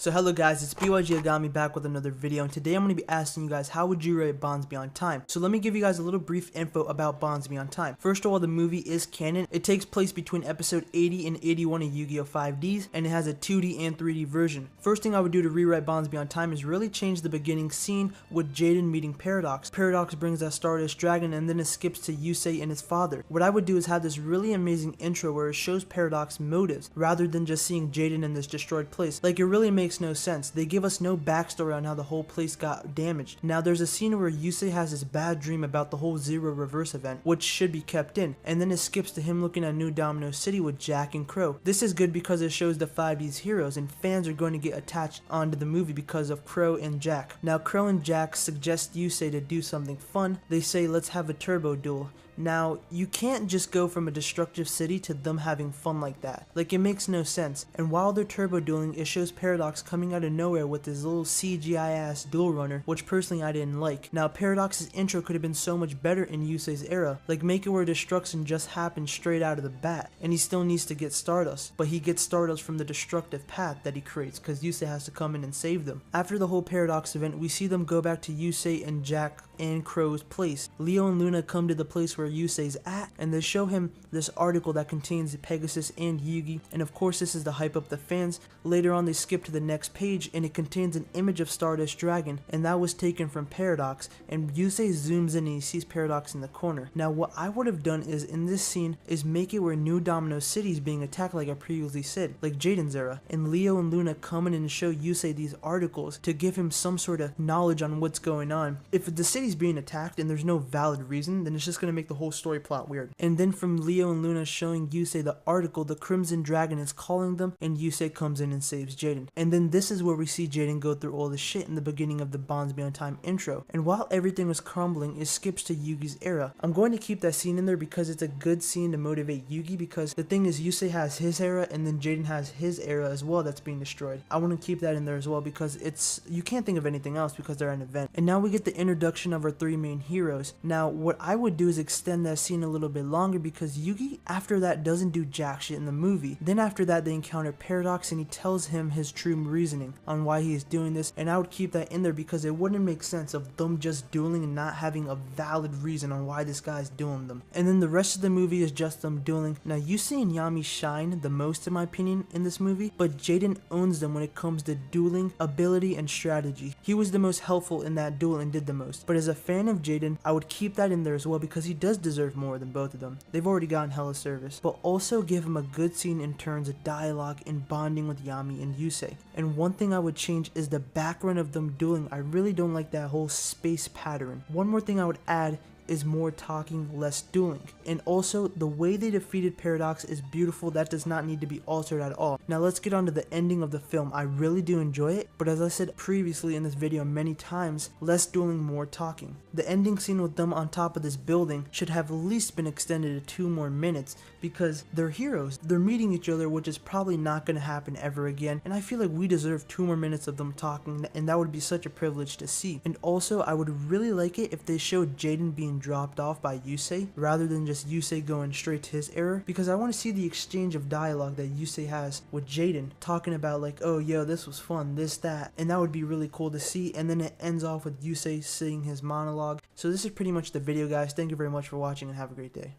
So hello guys, it's BYG Agami back with another video, and today I'm going to be asking you guys how would you rate Bonds Beyond Time. So let me give you guys a little brief info about Bonds Beyond Time. First of all, the movie is canon. It takes place between episode 80 and 81 of Yu-Gi-Oh! 5Ds, and it has a 2D and 3D version. First thing I would do to rewrite Bonds Beyond Time is really change the beginning scene with Jaden meeting Paradox. Paradox brings that Stardust Dragon, and then it skips to Yusei and his father. What I would do is have this really amazing intro where it shows Paradox's motives, rather than just seeing Jaden in this destroyed place. Like, it really makes no sense. They give us no backstory on how the whole place got damaged. Now there's a scene where Yusei has this bad dream about the whole Zero Reverse event, which should be kept in, and then it skips to him looking at New Domino City with Jack and Crow. This is good because it shows the 5D's heroes, and fans are going to get attached onto the movie because of Crow and Jack. Now Crow and Jack suggest Yusei to do something fun. They say, let's have a turbo duel. Now, you can't just go from a destructive city to them having fun like that. Like, it makes no sense. And while they're turbo dueling, it shows Paradox coming out of nowhere with his little CGI ass duel runner, which personally I didn't like. Now, Paradox's intro could have been so much better in Yusei's era. Like, make it where destruction just happens straight out of the bat, and he still needs to get Stardust. But he gets Stardust from the destructive path that he creates, because Yusei has to come in and save them. After the whole Paradox event, we see them go back to Yusei and Jack and Crow's place. Leo and Luna come to the place where Yusei's at, and they show him this article that contains Pegasus and Yugi, and of course this is to hype up the fans. Later on they skip to the next page, and it contains an image of Stardust Dragon, and that was taken from Paradox, and Yusei zooms in and he sees Paradox in the corner. Now what I would have done is, in this scene, is make it where New Domino City is being attacked like I previously said, like Jaden's era, and Leo and Luna come in and show Yusei these articles to give him some sort of knowledge on what's going on. If the city's being attacked and there's no valid reason, then it's just going to make the whole story plot weird. And then from Leo and Luna showing Yusei the article, the Crimson Dragon is calling them, and Yusei comes in and saves Jaden. And then this is where we see Jaden go through all the shit in the beginning of the Bonds Beyond Time intro. And while everything was crumbling, it skips to Yugi's era. I'm going to keep that scene in there because it's a good scene to motivate Yugi, because the thing is, Yusei has his era and then Jaden has his era as well that's being destroyed. I want to keep that in there as well because you can't think of anything else because they're an event. And now we get the introduction of our three main heroes. Now what I would do is extend that scene a little bit longer, because Yugi after that doesn't do jack shit in the movie. Then after that they encounter Paradox and he tells him his true reasoning on why he is doing this, and I would keep that in there because it wouldn't make sense of them just dueling and not having a valid reason on why this guy's dueling them. And then the rest of the movie is just them dueling. Now Yusei and Yami shine the most in my opinion in this movie, but Jaden owns them when it comes to dueling, ability, and strategy. He was the most helpful in that duel and did the most. But as a fan of Jaden, I would keep that in there as well because he does deserve more than both of them. They've already gotten hella service, but also give him a good scene in terms of dialogue and bonding with Yami and Yusei. And one thing I would change is the background of them dueling. I really don't like that whole space pattern. One more thing I would add is more talking, less dueling. And also, the way they defeated Paradox is beautiful. That does not need to be altered at all. Now let's get on to the ending of the film. I really do enjoy it, but as I said previously in this video many times, less dueling, more talking. The ending scene with them on top of this building should have at least been extended to 2 more minutes, because they're heroes. They're meeting each other, which is probably not going to happen ever again, and I feel like we deserve 2 more minutes of them talking, and that would be such a privilege to see. And also, I would really like it if they showed Jaden being dropped off by Yusei rather than just Yusei going straight to his era, because I want to see the exchange of dialogue that Yusei has with Jaden, talking about like, oh yo, this was fun, this, that, and that would be really cool to see. And then it ends off with Yusei saying his monologue. So this is pretty much the video, guys. Thank you very much for watching and have a great day.